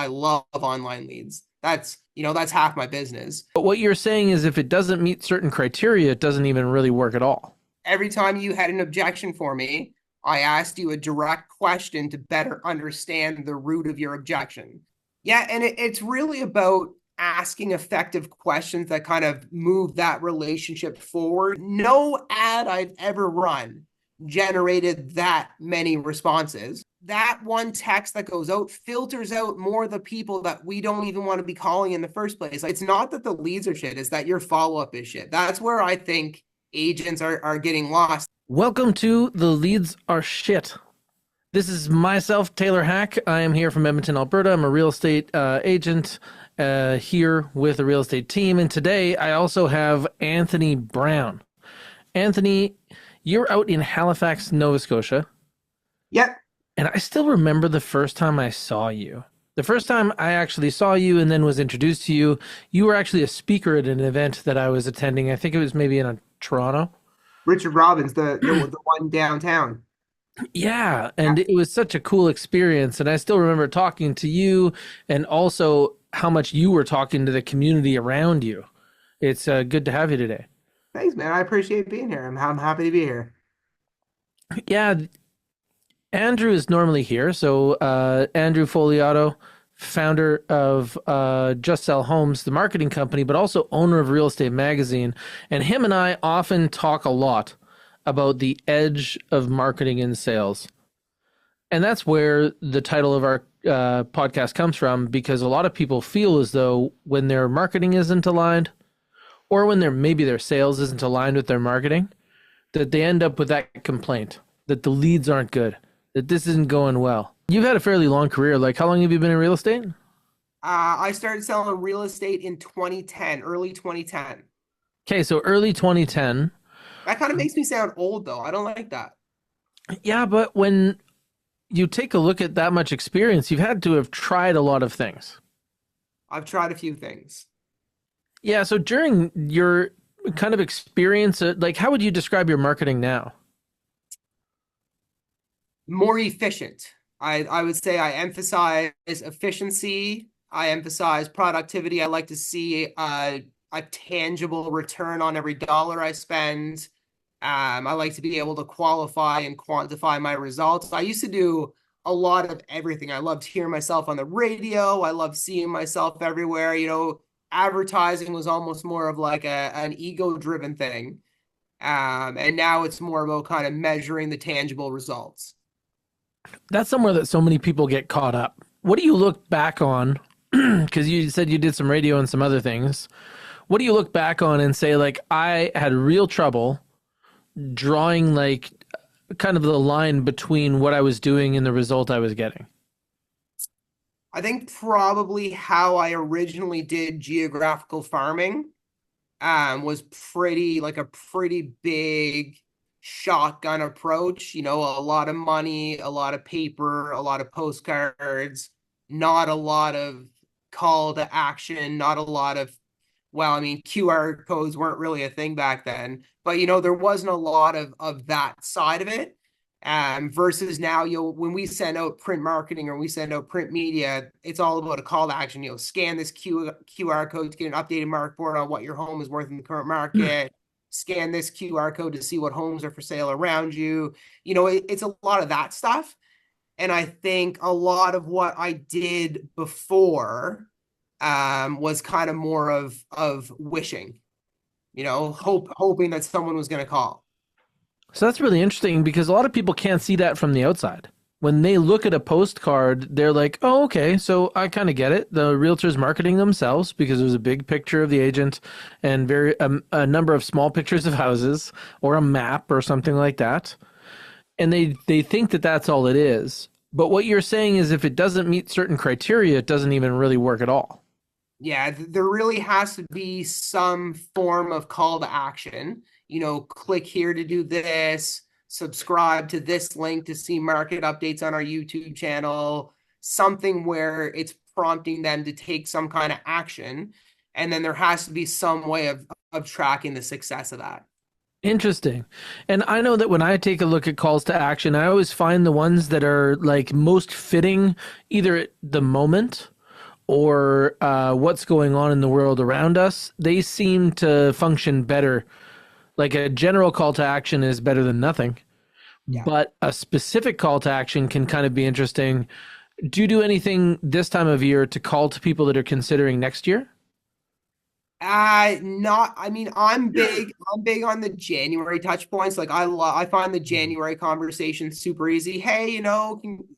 I love online leads. That's half my business. But what you're saying is if it doesn't meet certain criteria, it doesn't even really work at all. Every time you had an objection for me, I asked you a direct question to better understand the root of your objection. Yeah, and it's really about asking effective questions that kind of move that relationship forward. No ad I've ever run generated that many responses. That one text that goes out filters out more of the people that we don't even want to be calling in the first place. Like, it's not that the leads are shit, it's that your follow-up is shit. That's where I think agents are getting lost. Welcome to The Leads Are Shit. This is myself, Taylor Hack. I am here from Edmonton, Alberta. I'm a real estate agent here with a real estate team. And today I also have Anthony Brown. Anthony, you're out in Halifax, Nova Scotia. Yep. And I still remember the first time I saw you. The first time I actually saw you and then was introduced to you, you were actually a speaker at an event that I was attending. I think it was maybe in Toronto. Richard Robbins, the one downtown. Yeah, and it was such a cool experience. And I still remember talking to you and also how much you were talking to the community around you. It's good to have you today. Thanks, man. I appreciate being here. I'm happy to be here. Yeah, Andrew is normally here. So Andrew Foliato, founder of Just Sell Homes, the marketing company, but also owner of Real Estate Magazine. And him and I often talk a lot about the edge of marketing and sales. And that's where the title of our podcast comes from, because a lot of people feel as though when their marketing isn't aligned, or when maybe their sales isn't aligned with their marketing, that they end up with that complaint, that the leads aren't good, that this isn't going well. You've had a fairly long career. Like, how long have you been in real estate? I started selling real estate in 2010, early 2010. Okay, so early 2010. That kind of makes me sound old, though. I don't like that. Yeah, but when you take a look at that much experience, you've had to have tried a lot of things. I've tried a few things. Yeah, so during your kind of experience, like, how would you describe your marketing now? More efficient. I would say I emphasize efficiency. I emphasize productivity. I like to see a tangible return on every dollar I spend. I like to be able to qualify and quantify my results. I used to do a lot of everything. I loved hearing myself on the radio. I loved seeing myself everywhere. Advertising was almost more of like an ego-driven thing. And now it's more about kind of measuring the tangible results. That's somewhere that so many people get caught up. What do you look back on? Because you said you did some radio and some other things. What do you look back on and say, like, I had real trouble drawing, like, kind of the line between what I was doing and the result I was getting? I think probably how I originally did geographical farming was a pretty big shotgun approach. A lot of money, a lot of paper, a lot of postcards, not a lot of call to action, not a lot of, well, I mean, QR codes weren't really a thing back then, but there wasn't a lot of that side of it. Versus now, when we send out print marketing or we send out print media, it's all about a call to action. Scan this QR code to get an updated market report on what your home is worth in the current market. Scan this QR code to see what homes are for sale around you. It's a lot of that stuff. And I think a lot of what I did before was kind of more of wishing, hoping that someone was going to call. So that's really interesting because a lot of people can't see that from the outside. When they look at a postcard, they're like, oh, okay, so I kind of get it. The realtor's marketing themselves because there's a big picture of the agent and a number of small pictures of houses or a map or something like that. And they think that that's all it is. But what you're saying is if it doesn't meet certain criteria, it doesn't even really work at all. Yeah, there really has to be some form of call to action. Click here to do this, subscribe to this link to see market updates on our YouTube channel, something where it's prompting them to take some kind of action. And then there has to be some way of tracking the success of that. Interesting. And I know that when I take a look at calls to action, I always find the ones that are like most fitting either at the moment or what's going on in the world around us, they seem to function better. Like a general call to action is better than nothing, Yeah. but a specific call to action can kind of be interesting. Do you do anything this time of year to call to people that are considering next year? Not, I mean, I'm big on the January touch points. Like I find the January conversation super easy. Hey,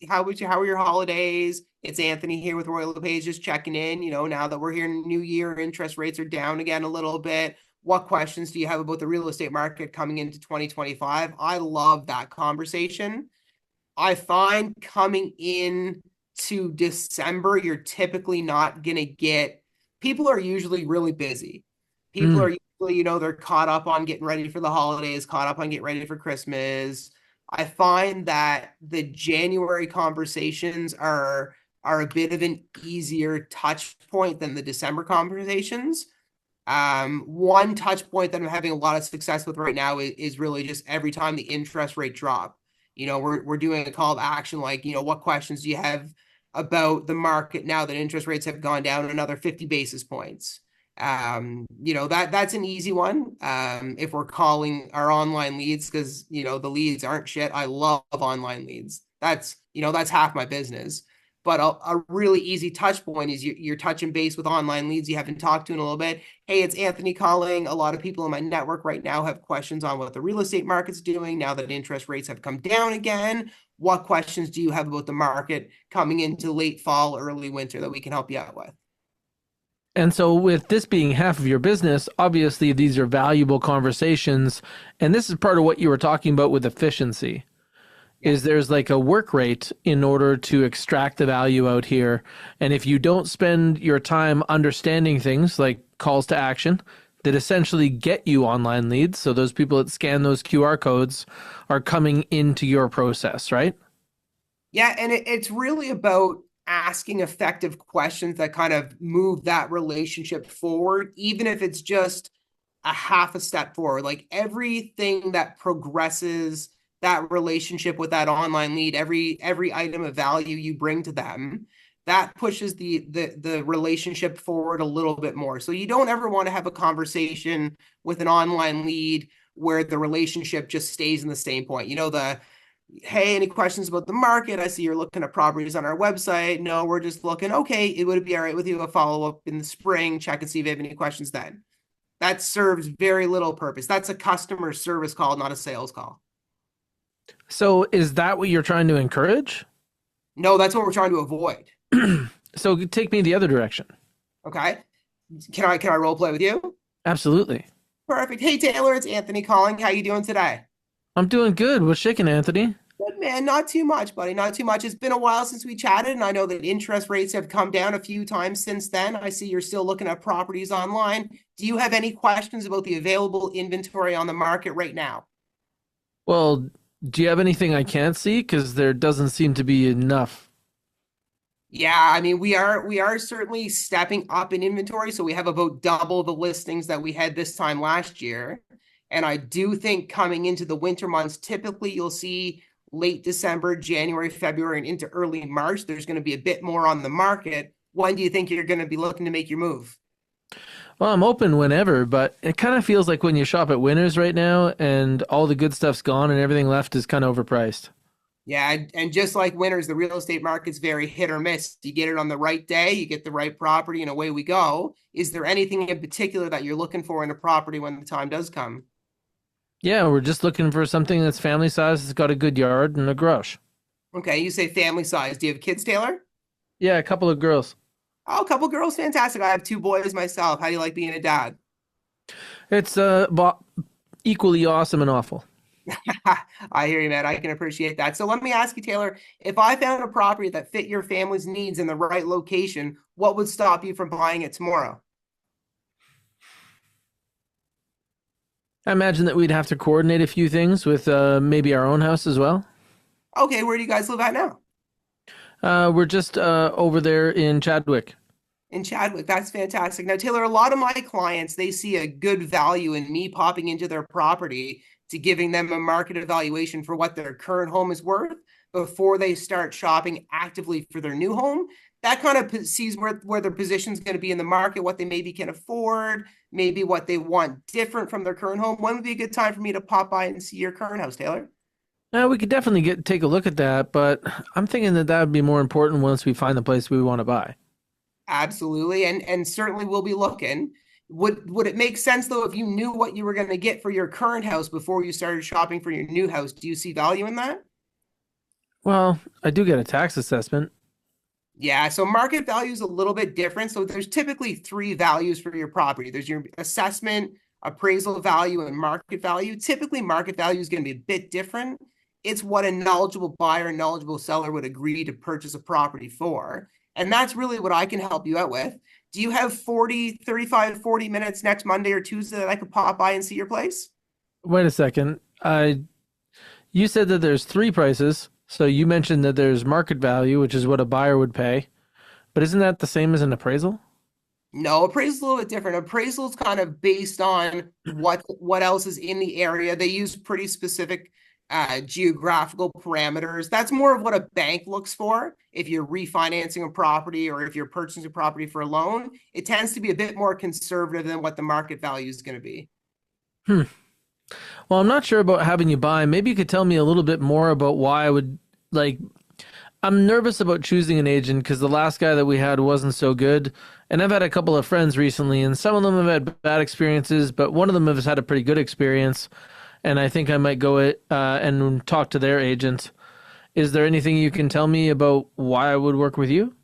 how are your holidays? It's Anthony here with Royal LePage, just checking in. Now that we're here in New Year, interest rates are down again a little bit. What questions do you have about the real estate market coming into 2025? I love that conversation. I find coming in to December, you're typically not going to get, people are usually really busy. People Mm. are usually, they're caught up on getting ready for the holidays, caught up on getting ready for Christmas. I find that the January conversations are a bit of an easier touch point than the December conversations. One touch point that I'm having a lot of success with right now is really just every time the interest rate drop. We're doing a call to action like, what questions do you have about the market now that interest rates have gone down another 50 basis points? That's an easy one. If we're calling our online leads, because the leads aren't shit. I love online leads. That's half my business. But a really easy touch point is you're touching base with online leads you haven't talked to in a little bit. Hey, it's Anthony calling. A lot of people in my network right now have questions on what the real estate market's doing now that interest rates have come down again. What questions do you have about the market coming into late fall, early winter that we can help you out with? And so, with this being half of your business, obviously these are valuable conversations. And this is part of what you were talking about with efficiency. Yeah. Is there's like a work rate in order to extract the value out here. And if you don't spend your time understanding things like calls to action that essentially get you online leads, so those people that scan those QR codes are coming into your process, right? Yeah, and it's really about asking effective questions that kind of move that relationship forward, even if it's just a half a step forward. Like everything that progresses that relationship with that online lead, every item of value you bring to them, that pushes the relationship forward a little bit more. So you don't ever want to have a conversation with an online lead where the relationship just stays in the same point. The hey, any questions about the market? I see you're looking at properties on our website. No, we're just looking. Okay, it would be all right with you to follow up in the spring, check and see if you have any questions then. That serves very little purpose. That's a customer service call, not a sales call. So, is that what you're trying to encourage? No, that's what we're trying to avoid. So, take me the other direction. Okay. Can I role play with you? Absolutely. Perfect. Hey Taylor, it's Anthony calling. How you doing today? I'm doing good. What's shaking, Anthony? Good man, not too much, buddy. Not too much. It's been a while since we chatted, and I know that interest rates have come down a few times since then. I see you're still looking at properties online. Do you have any questions about the available inventory on the market right now? Well, do you have anything I can't see? Because there doesn't seem to be enough. Yeah, I mean, we are certainly stepping up in inventory. So we have about double the listings that we had this time last year. And I do think coming into the winter months, typically you'll see late December, January, February, and into early March, there's going to be a bit more on the market. When do you think you're going to be looking to make your move? Well, I'm open whenever, but it kind of feels like when you shop at Winners right now and all the good stuff's gone and everything left is kind of overpriced. Yeah, and just like winters, the real estate market's very hit or miss. You get it on the right day, you get the right property, and away we go. Is there anything in particular that you're looking for in a property when the time does come? Yeah, we're just looking for something that's family size, that's got a good yard and a garage. Okay, you say family size. Do you have kids, Taylor? Yeah, a couple of girls. Oh, a couple girls, fantastic. I have two boys myself. How do you like being a dad? It's equally awesome and awful. I hear you, man. I can appreciate that. So let me ask you, Taylor, if I found a property that fit your family's needs in the right location, what would stop you from buying it tomorrow? I imagine that we'd have to coordinate a few things with maybe our own house as well. Okay, where do you guys live at now? We're just over there in Chadwick. In Chadwick. That's fantastic. Now, Taylor, a lot of my clients, they see a good value in me popping into their property to giving them a market evaluation for what their current home is worth before they start shopping actively for their new home. that kind of sees where their position is going to be in the market, what they maybe can afford, maybe what they want different from their current home. When would be a good time for me to pop by and see your current house, Taylor? We could definitely take a look at that, but I'm thinking that that would be more important once we find the place we want to buy. Absolutely, and certainly we'll be looking. Would it make sense though if you knew what you were going to get for your current house before you started shopping for your new house? Do you see value in that? Well, I do get a tax assessment. Yeah, so market value is a little bit different. So there's typically three values for your property. There's your assessment, appraisal value, and market value. Typically, market value is going to be a bit different. It's what a knowledgeable buyer, knowledgeable seller would agree to purchase a property for. And that's really what I can help you out with. Do you have 40 minutes next Monday or Tuesday that I could pop by and see your place? Wait a second. You said that there's three prices. So you mentioned that there's market value, which is what a buyer would pay. But isn't that the same as an appraisal? No, appraisal is a little bit different. Appraisal is kind of based on what else is in the area. They use pretty specific geographical parameters. That's more of what a bank looks for if you're refinancing a property or if you're purchasing a property for a loan. It tends to be a bit more conservative than what the market value is going to be. Hmm. Well, I'm not sure about having you buy. Maybe you could tell me a little bit more about why I would like. I'm nervous about choosing an agent because the last guy that we had wasn't so good. And I've had a couple of friends recently, and some of them have had bad experiences, but one of them has had a pretty good experience. And I think I might go and talk to their agent. Is there anything you can tell me about why I would work with you?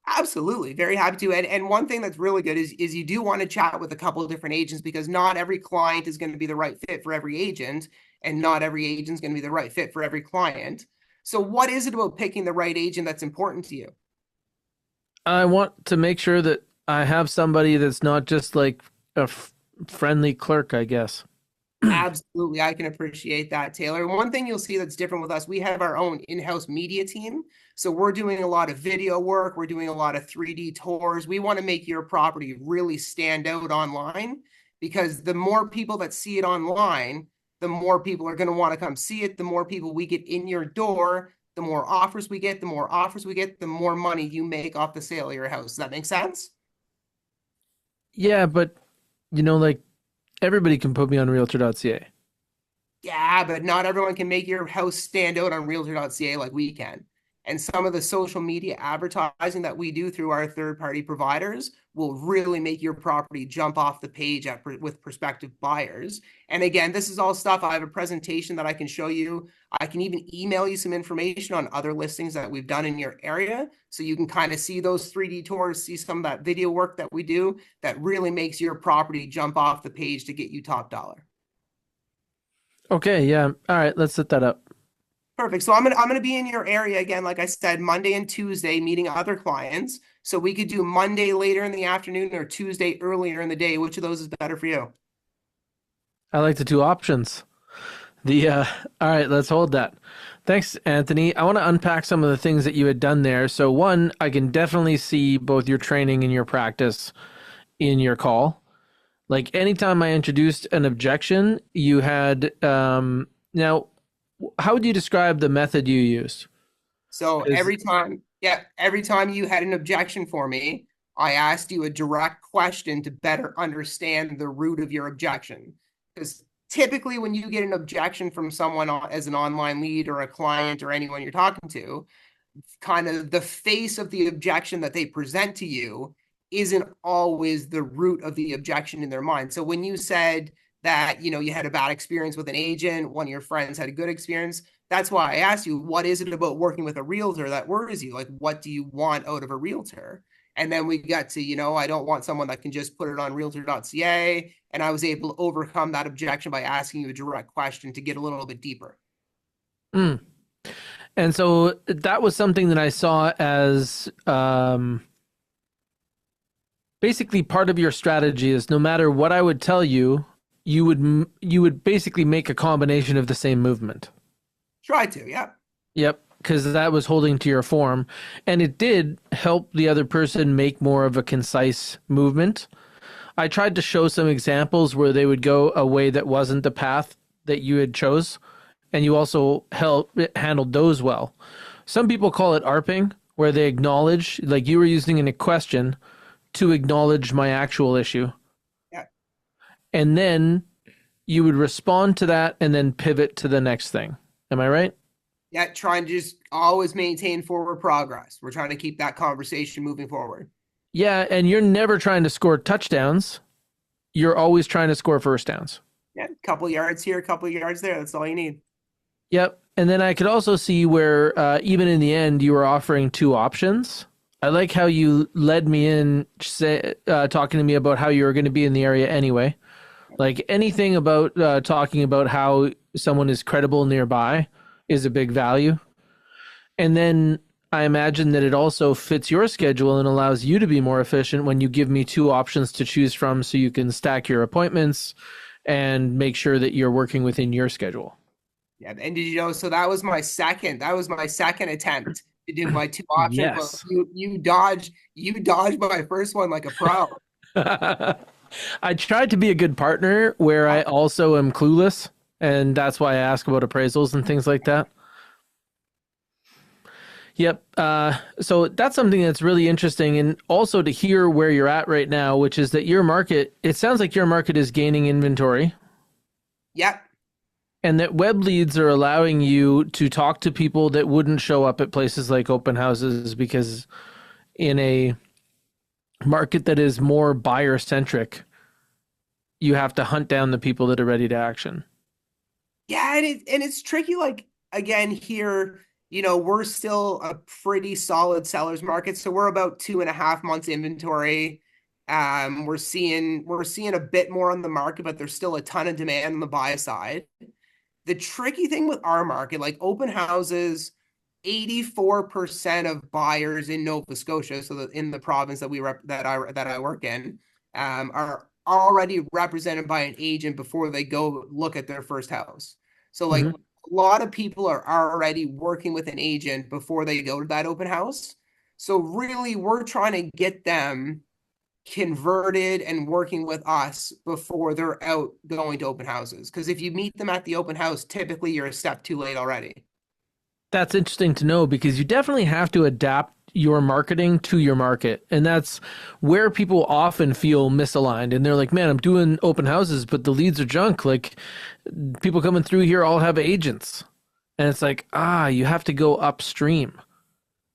Absolutely, very happy to. And one thing that's really good is you do want to chat with a couple of different agents because not every client is going to be the right fit for every agent, and not every agent is going to be the right fit for every client. So, what is it about picking the right agent that's important to you? I want to make sure that I have somebody that's not just like a friendly clerk, I guess. Absolutely, I can appreciate that, Taylor. One thing you'll see that's different with us, we have our own in-house media team. So we're doing a lot of video work, we're doing a lot of 3D tours. We want to make your property really stand out online because the more people that see it online, the more people are going to want to come see it. The more people we get in your door, the more offers we get, the more offers we get, the more money you make off the sale of your house. Does that make sense? Yeah, but like everybody can put me on realtor.ca. Yeah, but not everyone can make your house stand out on realtor.ca like we can. And some of the social media advertising that we do through our third party providers will really make your property jump off the page with prospective buyers. And again, this is all stuff. I have a presentation that I can show you. I can even email you some information on other listings that we've done in your area. So you can kind of see those 3D tours, see some of that video work that we do that really makes your property jump off the page to get you top dollar. Okay, yeah. All right, let's set that up. Perfect. So I'm gonna be in your area again, like I said, Monday and Tuesday, meeting other clients. So we could do Monday later in the afternoon or Tuesday earlier in the day. Which of those is better for you? I like the two options. The all right, let's hold that. Thanks, Anthony. I want to unpack some of the things that you had done there. So one, I can definitely see both your training and your practice in your call. Like anytime I introduced an objection, you had now how would you describe the method you used? So Because every time you had an objection for me, I asked you a direct question to better understand the root of your objection. Because typically, when you get an objection from someone as an online lead or a client or anyone you're talking to, kind of the face of the objection that they present to you isn't always the root of the objection in their mind. So when you said that, you had a bad experience with an agent, one of your friends had a good experience, that's why I asked you, what is it about working with a realtor that worries you? Like, what do you want out of a realtor? And then we got to, I don't want someone that can just put it on realtor.ca. And I was able to overcome that objection by asking you a direct question to get a little bit deeper. mm. And so that was something that I saw as basically part of your strategy is no matter what I would tell you, you would basically make a combination of the same movement. Try to, yeah. Yep, because that was holding to your form, and it did help the other person make more of a concise movement. I tried to show some examples where they would go a way that wasn't the path that you had chose, and you also handled those well. Some people call it ARPing, where they acknowledge, like you were using a question to acknowledge my actual issue. Yeah. And then you would respond to that and then pivot to the next thing. Am I right? Yeah, trying to just always maintain forward progress. We're trying to keep that conversation moving forward. Yeah. And you're never trying to score touchdowns. You're always trying to score first downs. Yeah, a couple yards here, a couple yards there. That's all you need. Yep. And then I could also see where even in the end, you were offering two options. I like how you led me in, talking to me about how you were going to be in the area anyway. Like anything about talking about how someone is credible nearby is a big value. And then I imagine that it also fits your schedule and allows you to be more efficient when you give me two options to choose from so you can stack your appointments and make sure that you're working within your schedule. Yeah, and did you know? So that was my second attempt to do my two options. But Yes. you dodged my first one like a pro. I tried to be a good partner where I also am clueless, and that's why I ask about appraisals and things like that. Yep. So that's something that's really interesting, and also to hear where you're at right now, which is that your market, it sounds like your market is gaining inventory, Yep. and that web leads are allowing you to talk to people that wouldn't show up at places like open houses because in a market that is more buyer centric, you have to hunt down the people that are ready to action. Yeah, and it's tricky. Like again, here, we're still a pretty solid sellers market. So we're about 2.5 months inventory. We're seeing a bit more on the market, but there's still a ton of demand on the buy side. The tricky thing with our market, like open houses, 84% of buyers in Nova Scotia, so that in the province that I work in, are already represented by an agent before they go look at their first house. So like Mm-hmm. a lot of people are already working with an agent before they go to that open house. So really, we're trying to get them converted and working with us before they're out going to open houses. Because if you meet them at the open house, typically you're a step too late already. That's interesting to know because you definitely have to adapt your marketing to your market. And that's where people often feel misaligned. And they're like, man, I'm doing open houses, but the leads are junk. Like people coming through here all have agents. And it's like, you have to go upstream.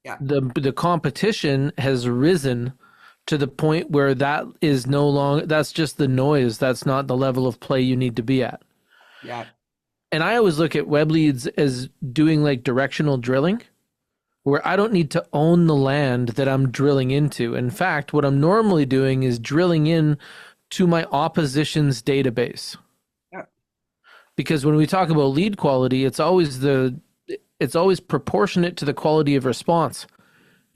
Yeah, The competition has risen to the point where that is no longer, that's just the noise. That's not the level of play you need to be at. yeah, And I always look at web leads as doing like directional drilling, where I don't need to own the land that I'm drilling into. In fact, what I'm normally doing is drilling in to my opposition's database. yeah, Because when we talk about lead quality, it's always proportionate to the quality of response.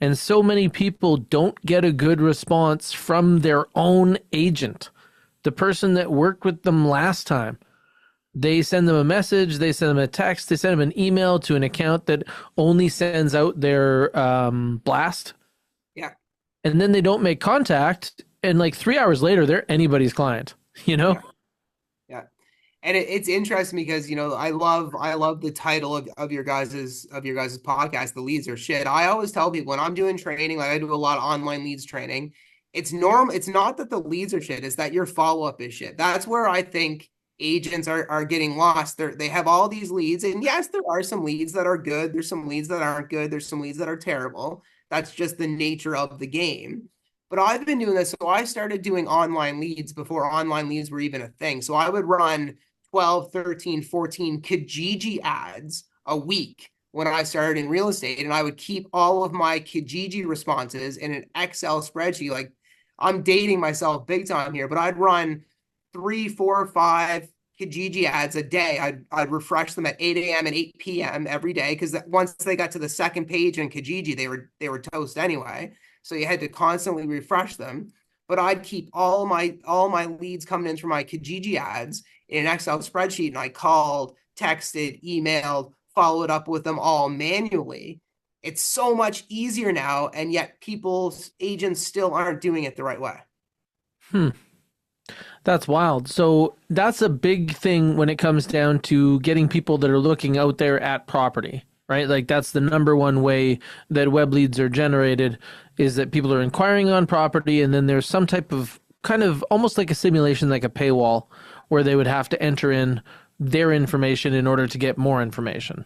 And so many people don't get a good response from their own agent, the person that worked with them last time. They send them a message, they send them a text, they send them an email to an account that only sends out their blast, yeah, and then they don't make contact. And like 3 hours later, they're anybody's client, you know? yeah, yeah. And it's interesting because I love the title of your guys's podcast. The leads are shit. I always tell people when I'm doing training, like I do a lot of online leads training. It's not that the leads are shit, it's that your follow-up is shit. That's where I think agents are getting lost. They have all these leads, and yes, there are some leads that are good. There's some leads that aren't good. There's some leads that are terrible. That's just the nature of the game. But I've been doing this. So I started doing online leads before online leads were even a thing. So I would run 12, 13, 14 Kijiji ads a week when I started in real estate. And I would keep all of my Kijiji responses in an Excel spreadsheet. Like I'm dating myself big time here, but I'd run 3, 4, 5 Kijiji ads a day. I'd refresh them at 8 a.m. and 8 p.m. every day because once they got to the second page in Kijiji, they were toast anyway. So you had to constantly refresh them. But I'd keep all my leads coming in from my Kijiji ads in an Excel spreadsheet, and I called, texted, emailed, followed up with them all manually. It's so much easier now, and yet people's agents still aren't doing it the right way. Hmm. That's wild. So that's a big thing when it comes down to getting people that are looking out there at property. right? Like that's the number one way that web leads are generated is that people are inquiring on property and then there's some type of kind of almost like a simulation, like a paywall, where they would have to enter in their information in order to get more information.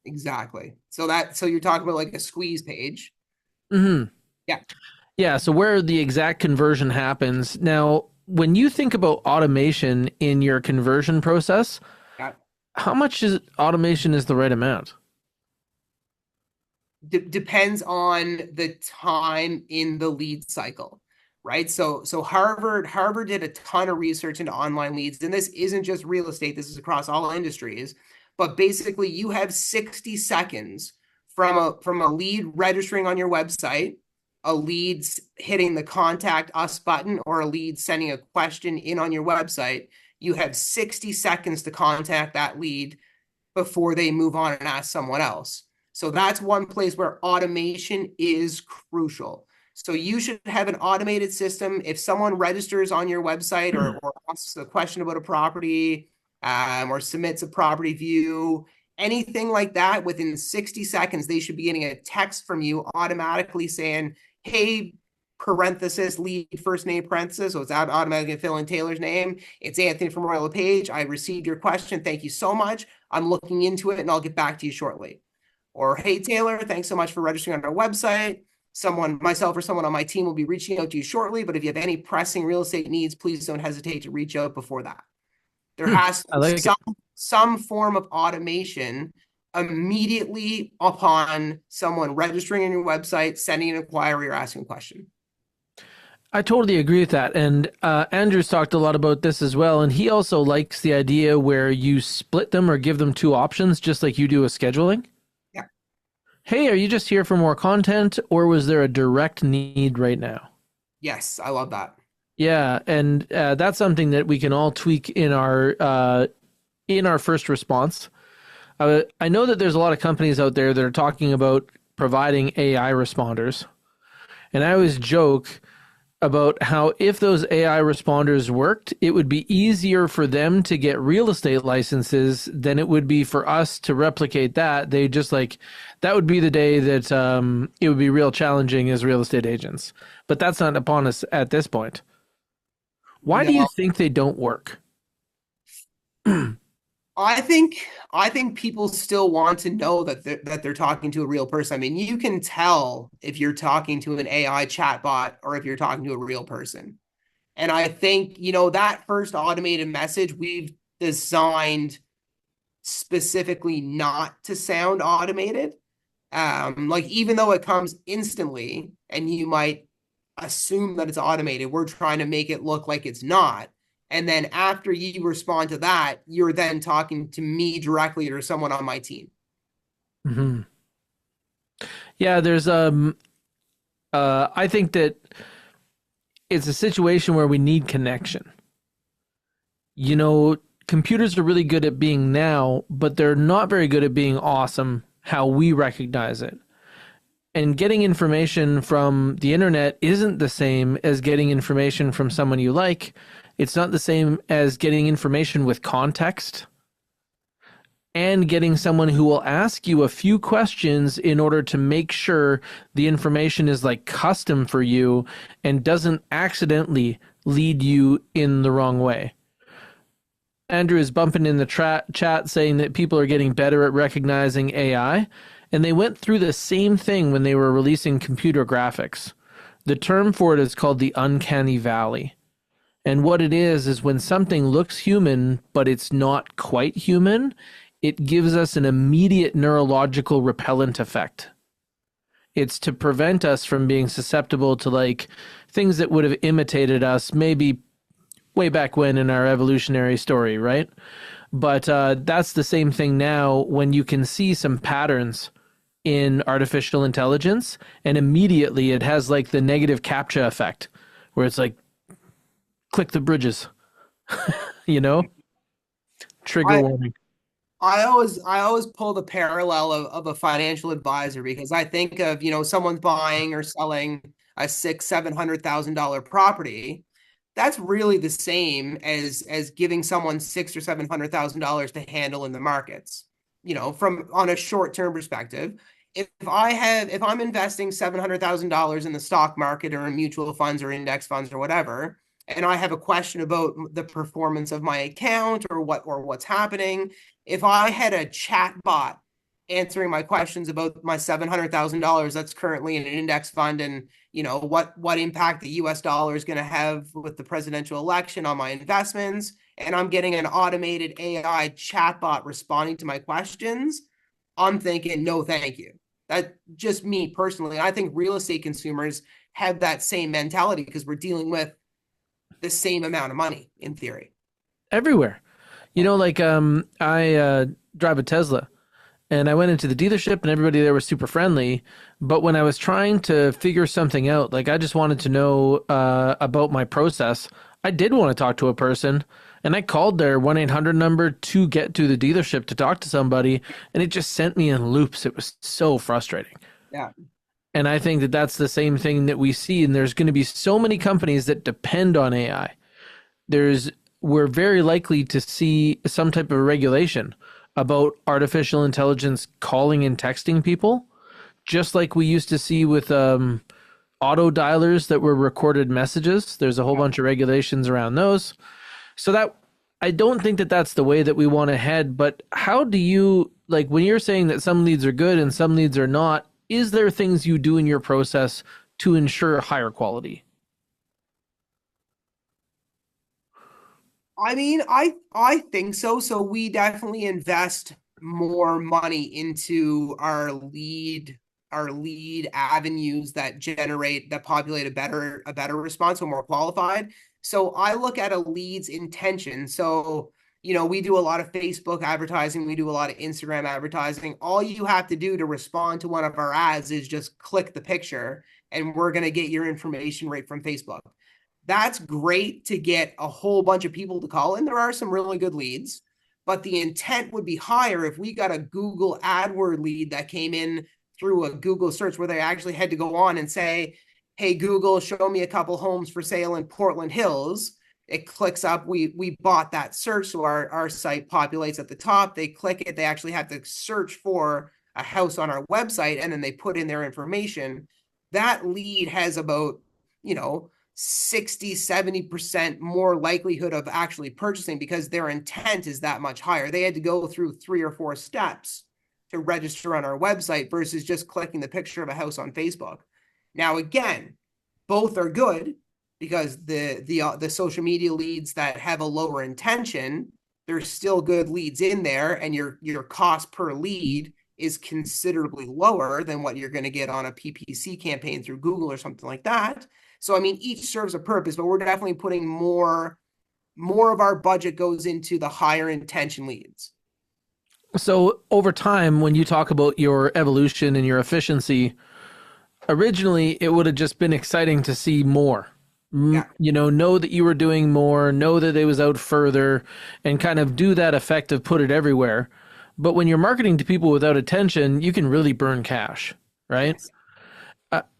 Exactly. So you're talking about like a squeeze page. Hmm. Yeah. Yeah. So where the exact conversion happens now, when you think about automation in your conversion process, Yeah. how much is automation is the right amount? Depends on the time in the lead cycle, right? So Harvard did a ton of research into online leads, and this isn't just real estate, this is across all industries. But basically, you have 60 seconds from a lead registering on your website, a lead hitting the contact us button, or a lead sending a question in on your website. You have 60 seconds to contact that lead before they move on and ask someone else. So that's one place where automation is crucial. So you should have an automated system. If someone registers on your website or asks a question about a property, or submits a property view, anything like that, within 60 seconds, they should be getting a text from you automatically saying, hey, parenthesis, lead first name parenthesis. So it's automatically fill in Taylor's name. It's Anthony from Royal LePage. I received your question. Thank you so much. I'm looking into it and I'll get back to you shortly. Or, hey, Taylor, thanks so much for registering on our website. Someone, myself or someone on my team will be reaching out to you shortly. But if you have any pressing real estate needs, please don't hesitate to reach out before that. There has to I be like it. some form of automation immediately upon someone registering on your website, sending an inquiry, or asking a question. I totally agree with that. And Andrew's talked a lot about this as well. And he also likes the idea where you split them or give them two options, just like you do with scheduling. Yeah. Hey, are you just here for more content or was there a direct need right now? Yes, I love that. Yeah. And that's something that we can all tweak in our first response. I know that there's a lot of companies out there that are talking about providing AI responders. And I always joke about how if those AI responders worked, it would be easier for them to get real estate licenses than it would be for us to replicate that. They just like that would be the day that it would be real challenging as real estate agents. But that's not upon us at this point. Why do you No, think they don't work? I think people still want to know that they're talking to a real person. I mean, you can tell if you're talking to an AI chatbot or if you're talking to a real person. And I think, that first automated message we've designed specifically not to sound automated. Like even though it comes instantly and you might assume that it's automated, we're trying to make it look like it's not. And then after you respond to that, you're then talking to me directly or someone on my team. Mm-hmm. Yeah, there's I think that it's a situation where we need connection. You know, computers are really good at being now, but they're not very good at being awesome how we recognize it. And getting information from the internet isn't the same as getting information from someone you like. It's not the same as getting information with context and getting someone who will ask you a few questions in order to make sure the information is like custom for you and doesn't accidentally lead you in the wrong way. Andrew is bumping in the chat saying that people are getting better at recognizing AI, and they went through the same thing when they were releasing computer graphics. The term for it is called the uncanny valley. And what it is when something looks human, but it's not quite human, it gives us an immediate neurological repellent effect. It's to prevent us from being susceptible to like things that would have imitated us maybe way back when in our evolutionary story, right? But that's the same thing now when you can see some patterns in artificial intelligence, and immediately it has like the negative captcha effect, where it's like, click the bridges, you know? Trigger I warning. I always pull the parallel of a financial advisor because I think of, someone's buying or selling a $700,000 property. That's really the same as giving someone $600,000 or $700,000 to handle in the markets. from on a short-term perspective, if I'm investing $700,000 in the stock market or in mutual funds or index funds or whatever, and I have a question about the performance of my account or what's happening, if I had a chat bot answering my questions about my $700,000 that's currently in an index fund, and what impact the US dollar is going to have with the presidential election on my investments, and I'm getting an automated AI chatbot responding to my questions, I'm thinking, no, thank you. That just me personally. I think real estate consumers have that same mentality because we're dealing with the same amount of money in theory. Everywhere. Like I drive a Tesla, and I went into the dealership and everybody there was super friendly. But when I was trying to figure something out, like I just wanted to know about my process, I did want to talk to a person, and I called their 1-800 number to get to the dealership to talk to somebody, and it just sent me in loops. It was so frustrating. Yeah. And I think that that's the same thing that we see. And there's going to be so many companies that depend on AI. There's We're very likely to see some type of regulation about artificial intelligence calling and texting people, just like we used to see with auto dialers that were recorded messages. There's a whole bunch of regulations around those. So that I don't think that that's the way that we want to head. But how do you, like, when you're saying that some leads are good and some leads are not, is there things you do in your process to ensure higher quality? I mean, I think so. So we definitely invest more money into our lead avenues that populate a better response when we're qualified. So I look at a lead's intention. So, we do a lot of Facebook advertising, we do a lot of Instagram advertising. All you have to do to respond to one of our ads is just click the picture, and we're going to get your information right from Facebook. That's great to get a whole bunch of people to call, and there are some really good leads, but the intent would be higher if we got a Google AdWord lead that came in through a Google search where they actually had to go on and say, hey, Google, show me a couple homes for sale in Portland Hills. It clicks up. We bought that search, so our site populates at the top. They click it. They actually have to search for a house on our website, and then they put in their information. That lead has about, you know, 60-70% more likelihood of actually purchasing because their intent is that much higher. They had to go through 3 or 4 steps to register on our website versus just clicking the picture of a house on Facebook. Now, again, both are good because the social media leads that have a lower intention, there's still good leads in there, and your cost per lead is considerably lower than what you're going to get on a PPC campaign through Google or something like that. So, I mean, each serves a purpose, but we're definitely putting more of our budget goes into the higher intention leads. So over time, when you talk about your evolution and your efficiency, originally it would have just been exciting to see more. Yeah. Know that you were doing more, know that it was out further, and kind of do that effect of put it everywhere. But when you're marketing to people without attention, you can really burn cash, right? Yes.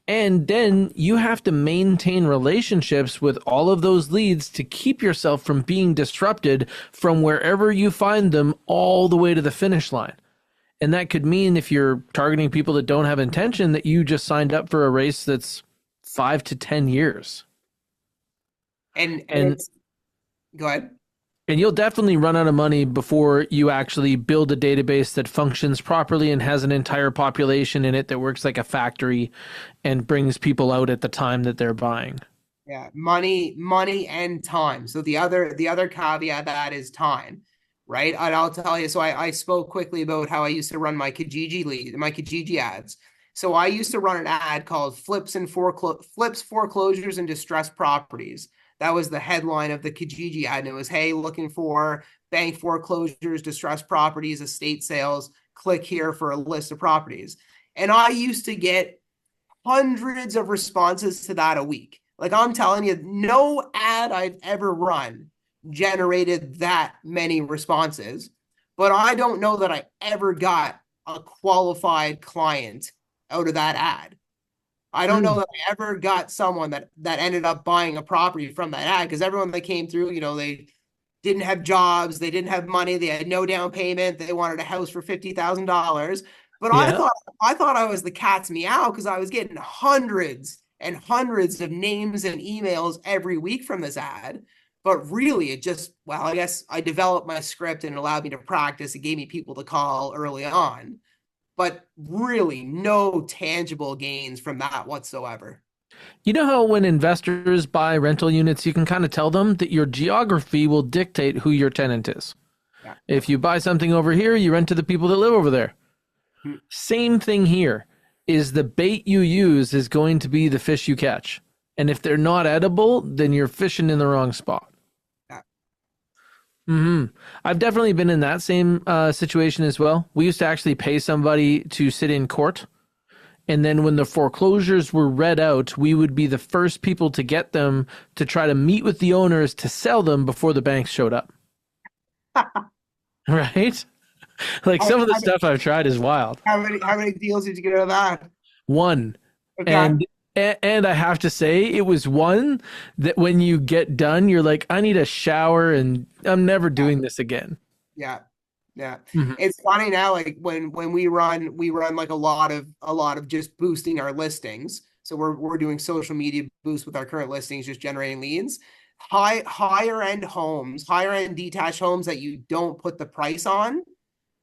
And then you have to maintain relationships with all of those leads to keep yourself from being disrupted from wherever you find them all the way to the finish line. And that could mean if you're targeting people that don't have intention, that you just signed up for a race that's 5 to 10 years. And And it's go ahead. and you'll definitely run out of money before you actually build a database that functions properly and has an entire population in it that works like a factory and brings people out at the time that they're buying. Yeah, money and time. So the other caveat that is time, right? And I'll tell you. So I spoke quickly about how I used to run my Kijiji ads. So I used to run an ad called Flips, Foreclosures, and Distressed Properties. That was the headline of the Kijiji ad, and it was, hey, looking for bank foreclosures, distressed properties, estate sales. Click here for a list of properties. And I used to get hundreds of responses to that a week. Like, I'm telling you, no ad I've ever run generated that many responses. But I don't know that I ever got a qualified client out of that ad. I don't know Hmm. that I ever got someone that ended up buying a property from that ad, because everyone that came through, didn't have jobs, they didn't have money, they had no down payment, they wanted a house for $50,000. But Yeah. I thought I was the cat's meow because I was getting hundreds and hundreds of names and emails every week from this ad. But really, it just, well, I guess I developed my script and it allowed me to practice. It gave me people to call early on, but really no tangible gains from that whatsoever. You know how when investors buy rental units, you can kind of tell them that your geography will dictate who your tenant is. Yeah. If you buy something over here, you rent to the people that live over there. Hmm. Same thing here is the bait you use is going to be the fish you catch. And if they're not edible, then you're fishing in the wrong spot. Yeah. I've definitely been in that same situation as well. We used to actually pay somebody to sit in court. And then when the foreclosures were read out, we would be the first people to get them to try to meet with the owners to sell them before the banks showed up. Right? Like How, some of the how, stuff I've tried is wild. how many deals did you get out of that? One. Okay. And I have to say it was one that when you get done, you're like, I need a shower and I'm never Yeah. doing this again. Yeah. Yeah. Mhm. It's funny now, like when we run like a lot of just boosting our listings. So we're doing social media boosts with our current listings, just generating leads. Higher end homes, higher end detached homes that you don't put the price on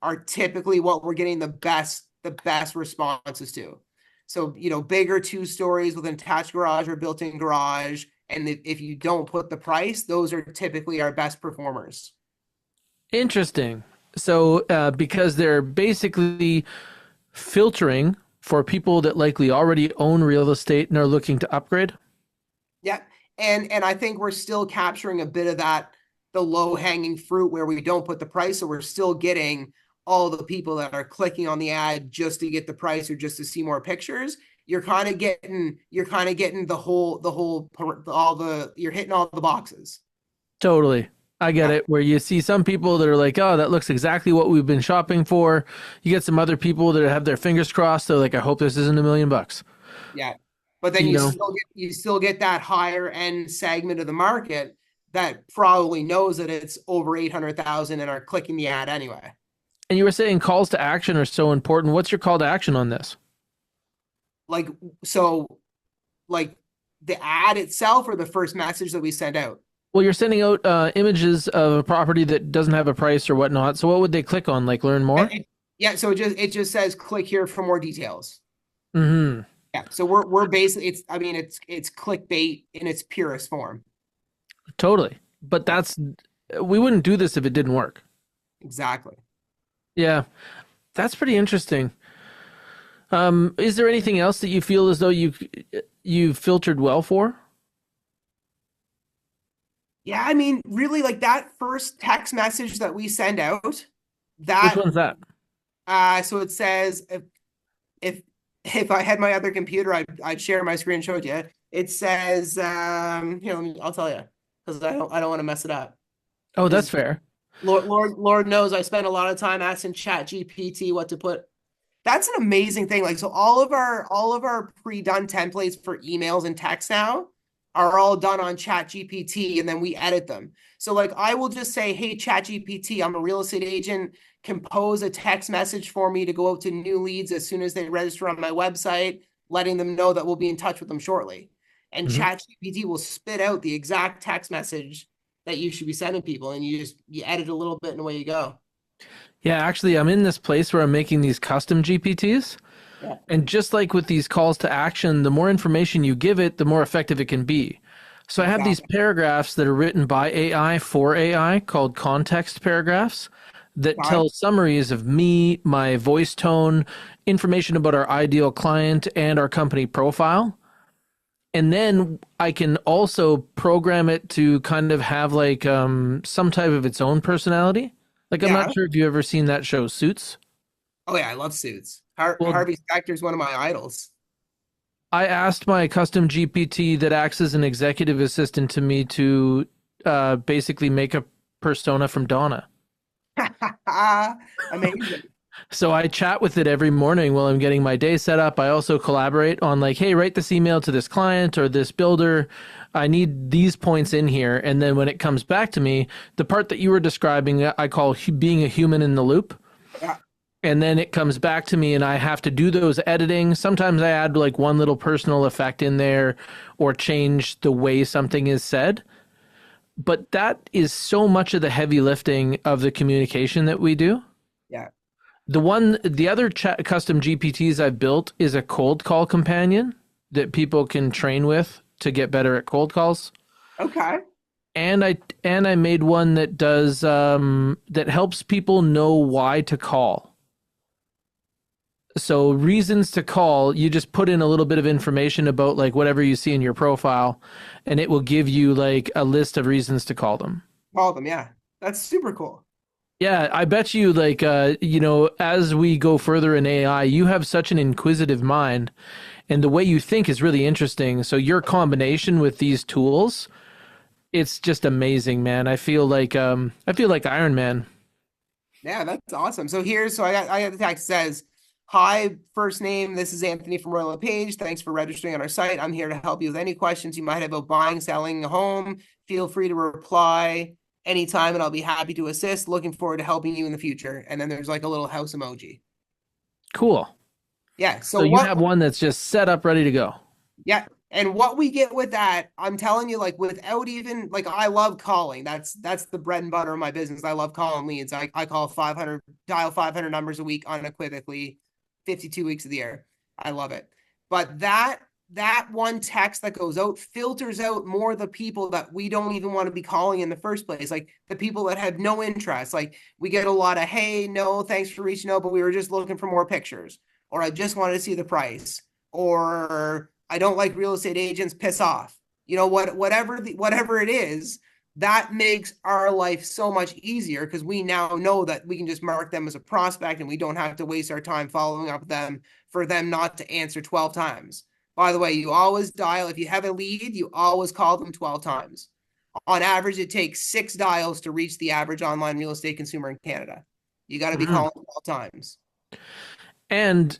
are typically what we're getting the best responses to. So, bigger 2 stories with an attached garage or built-in garage. And if you don't put the price, those are typically our best performers. Interesting. So, because they're basically filtering for people that likely already own real estate and are looking to upgrade. Yeah. And I think we're still capturing a bit of that, the low hanging fruit where we don't put the price. So we're still getting all the people that are clicking on the ad just to get the price or just to see more pictures. You're kind of getting you're hitting all the boxes. Totally. I get Yeah. it. Where you see some people that are like, oh, that looks exactly what we've been shopping for. You get some other people that have their fingers crossed. They're like, I hope this isn't $1 million. Yeah. But then You know, you still get that higher end segment of the market that probably knows that it's over 800,000 and are clicking the ad anyway. and you were saying calls to action are so important. What's your call to action on this? Like, so like the ad itself or the first message that we send out. Well, you're sending out images of a property that doesn't have a price or whatnot. So what would they click on? Like learn more? Yeah, so it just says click here for more details. Mm-hmm. Yeah, so we're basically it's clickbait in its purest form. Totally. But Yeah, we wouldn't do this if it didn't work. exactly. Yeah, that's pretty interesting. Is there anything else that you feel as though you filtered well for? Yeah, really like that first text message that we send out, Which that one's that? so it says if if I had my other computer, I'd share my screen and show it to you. It says I'll tell you because I don't want to mess it up. Oh, that's Because fair. Lord knows I spend a lot of time asking Chat GPT what to put. That's an amazing thing. Like, so all of our pre-done templates for emails and text now are all done on Chat GPT, and then we edit them. So like I will just say, hey, Chat GPT, I'm a real estate agent. Compose a text message for me to go out to new leads as soon as they register on my website, letting them know that we'll be in touch with them shortly. And Mhm. Chat GPT will spit out the exact text message that you should be sending people, and you edit a little bit and away you go. Yeah, actually, I'm in this place where I'm making these custom GPTs. Yeah, And just like with these calls to action, the more information you give it, the more effective it can be. So I have these exactly. paragraphs that are written by AI for AI called context paragraphs that Right? tell summaries of me, my voice tone, information about our ideal client and our company profile. And then I can also program it to kind of have like some type of its own personality. Like I'm not Yeah. sure if you ever seen that show Suits. Oh yeah, I love Suits. Well, Harvey Specter is one of my idols. I asked my custom GPT that acts as an executive assistant to me to basically make a persona from Donna. Amazing. So I chat with it every morning while I'm getting my day set up. I also collaborate on like, hey, write this email to this client or this builder. I need these points in here. And then when it comes back to me, the part that you were describing, I call being a human in the loop. Yeah, And then it comes back to me and I have to do those editing. Sometimes I add like one little personal effect in there or change the way something is said. But that is so much of the heavy lifting of the communication that we do. yeah. The other custom GPTs I've built is a cold call companion that people can train with to get better at cold calls. Okay. And I made one that does that helps people know why to call. So reasons to call, you just put in a little bit of information about like whatever you see in your profile, and it will give you like a list of reasons to call them. Call them. Yeah, that's super cool. Yeah, I bet you like as we go further in AI, you have such an inquisitive mind and the way you think is really interesting. So your combination with these tools, it's just amazing, man. I feel like Iron Man. Yeah, that's awesome. So I got the text that says, "Hi, first name. This is Anthony from Royal LePage. Thanks for registering on our site. I'm here to help you with any questions you might have about buying, selling a home. Feel free to reply anytime, and I'll be happy to assist. Looking forward to helping you in the future." And then there's like a little house emoji. Cool. Yeah. So you have one that's just set up ready to go. Yeah. And what we get with that, I'm telling you, like without even like I love calling. That's the bread and butter of my business. I love calling leads. I call 500, dial 500 numbers a week unequivocally, 52 weeks of the year. I love it. But that one text that goes out filters out more the people that we don't even want to be calling in the first place. Like the people that have no interest. Like we get a lot of, hey, no, thanks for reaching out, but we were just looking for more pictures. Or I just wanted to see the price. Or I don't like real estate agents, piss off. Whatever it is, that makes our life so much easier because we now know that we can just mark them as a prospect and we don't have to waste our time following up with them for them not to answer 12 times. By the way, you always dial, if you have a lead, you always call them 12 times. On average, it takes 6 dials to reach the average online real estate consumer in Canada. You got to be Mhm. calling 12 times. And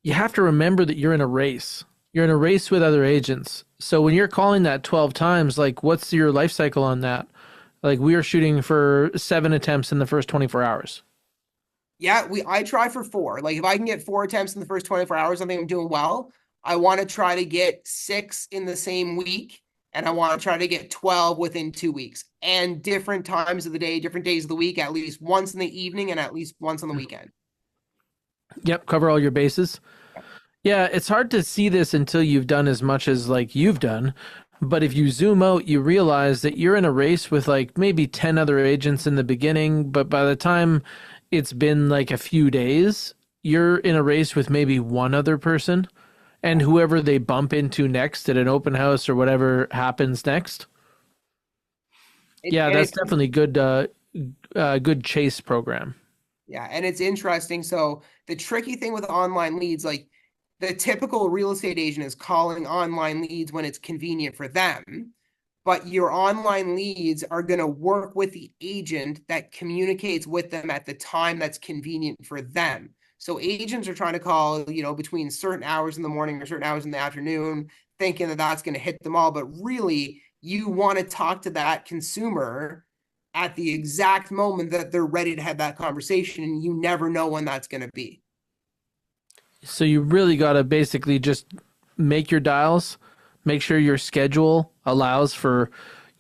you have to remember that you're in a race. You're in a race with other agents. So when you're calling that 12 times, like what's your life cycle on that? Like we are shooting for 7 attempts in the first 24 hours. Yeah, I try for 4. Like if I can get 4 attempts in the first 24 hours, I think I'm doing well. I want to try to get 6 in the same week, and I want to try to get 12 within 2 weeks. And different times of the day, different days of the week, at least once in the evening and at least once on the weekend. Yep, cover all your bases. Yeah, it's hard to see this until you've done as much as like you've done. But if you zoom out, you realize that you're in a race with like maybe 10 other agents in the beginning, but by the time it's been like a few days, you're in a race with maybe one other person and whoever they bump into next at an open house or whatever happens next. Yeah, And that's it's definitely good chase program. Yeah, and it's interesting. So the tricky thing with online leads, like the typical real estate agent is calling online leads when it's convenient for them, but your online leads are going to work with the agent that communicates with them at the time that's convenient for them. So agents are trying to call, between certain hours in the morning or certain hours in the afternoon, thinking that that's going to hit them all, but really you want to talk to that consumer at the exact moment that they're ready to have that conversation, and you never know when that's going to be. So you really got to basically just make your dials, make sure your schedule allows for,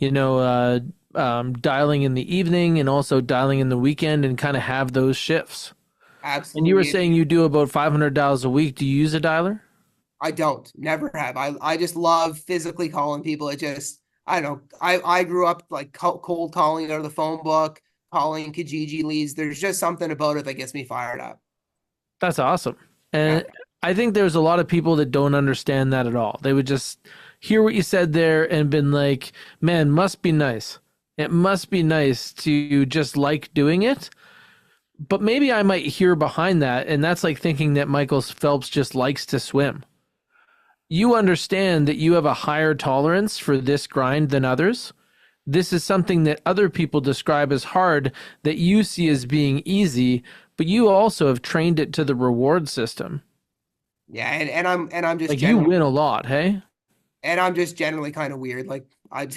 dialing in the evening and also dialing in the weekend and kind of have those shifts. And you were Absolutely. saying you do about 500 dials a week. Do you use a dialer? I don't, never have. I just love physically calling people. It just, I don't know. I grew up like cold calling out of the phone book, calling Kijiji leads. There's just something about it that gets me fired up. That's awesome. Yeah. And I think there's a lot of people that don't understand that at all. They would just hear what you said there and been like, man, must be nice. It must be nice to just like doing it. But maybe I might hear behind that. And that's like thinking that Michael Phelps just likes to swim. You understand that you have a higher tolerance for this grind than others. This is something that other people describe as hard that you see as being easy, but you also have trained it to the reward system. Yeah, and I'm just Like you generally win a lot, hey? and I'm just generally kind of weird. Like I'm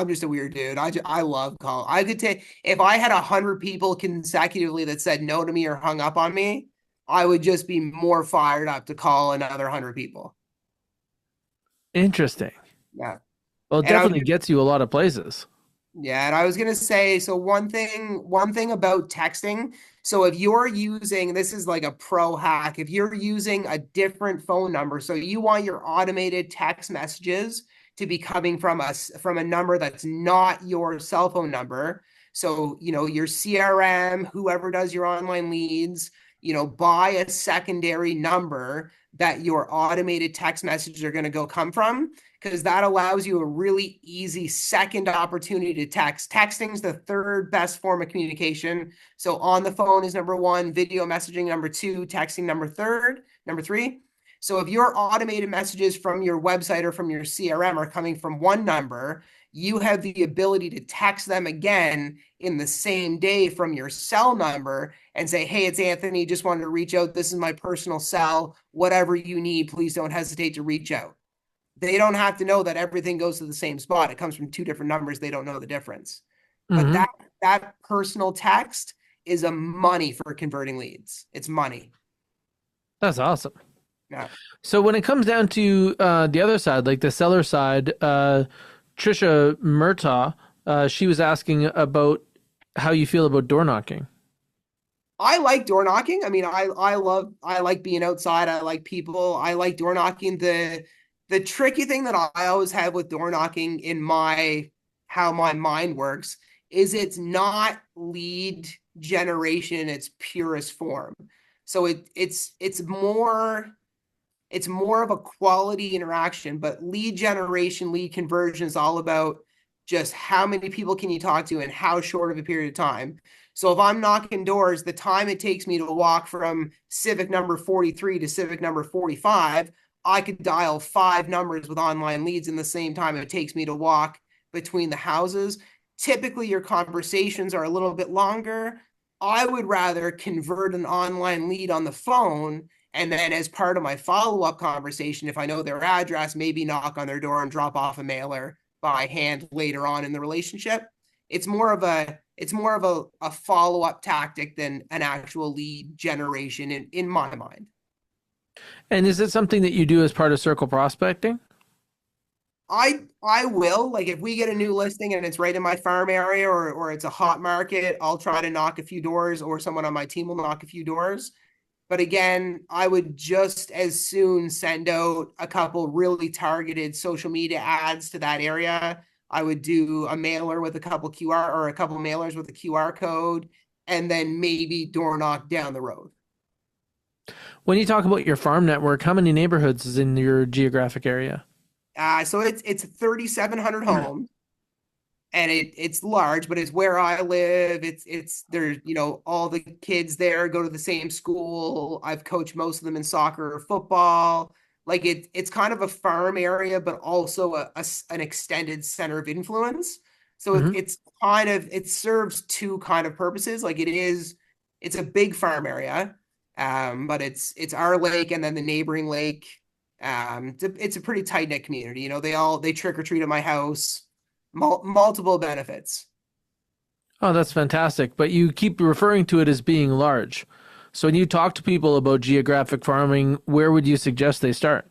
just a weird dude. I love call. I could take if I had 100 people consecutively that said no to me or hung up on me, I would just be more fired up to call another 100 people. Interesting. Yeah, Well, it and I was definitely gets you a lot of places. Yeah, and I was gonna say, so one thing about texting. So if you're using, this is like a pro hack, if you're using a different phone number, so you want your automated text messages to be coming from a number that's not your cell phone number. So, your CRM, whoever does your online leads, buy a secondary number that your automated text messages are going to go come from because that allows you a really easy second opportunity to text. Texting is the third best form of communication. So on the phone is number one, video messaging number two, texting number three. So if your automated messages from your website or from your CRM are coming from one number, you have the ability to text them again in the same day from your cell number and say, hey, it's Anthony, just wanted to reach out. This is my personal cell. Whatever you need, please don't hesitate to reach out. They don't have to know that everything goes to the same spot. It comes from two different numbers. They don't know the difference. But Hmm. that personal text is a money for converting leads. It's money. That's awesome. Yeah. So when it comes down to the other side, like the seller side, Trisha Murtaugh, she was asking about how you feel about door knocking. I like door knocking. I mean, I like being outside. I like people. I like door knocking. The tricky thing that I always have with door knocking in my how my mind works is it's not lead generation in its purest form. So it's more of a quality interaction, but lead generation, lead conversion is all about just how many people can you talk to and how short of a period of time. So if I'm knocking doors, the time it takes me to walk from civic number 43 to civic number 45, I could dial five numbers with online leads in the same time it takes me to walk between the houses. Typically, your conversations are a little bit longer. I would rather convert an online lead on the phone and then, as part of my follow up conversation, if I know their address, maybe knock on their door and drop off a mailer by hand later on in the relationship. It's more of a follow up tactic than an actual lead generation in my mind. And is it something that you do as part of circle prospecting? I will, like, if we get a new listing and it's right in my farm area or it's a hot market, I'll try to knock a few doors, or someone on my team will knock a few doors. But again, I would just as soon send out a couple really targeted social media ads to that area. I would do a mailer with a couple QR or a couple mailers with a QR code, and then maybe door knock down the road. When you talk about your farm network, how many neighborhoods is in your geographic area? So it's 3,700 homes, and it's large, but it's where I live. It's there's all the kids there go to the same school. I've coached most of them in soccer or football. Like it's kind of a farm area, but also an extended center of influence. So Hmm. it serves two kind of purposes. Like it's a big farm area, but it's our lake and then the neighboring lake. It's a pretty tight knit community. They trick or treat at my house, multiple benefits. Oh, that's fantastic. But you keep referring to it as being large. So when you talk to people about geographic farming, where would you suggest they start?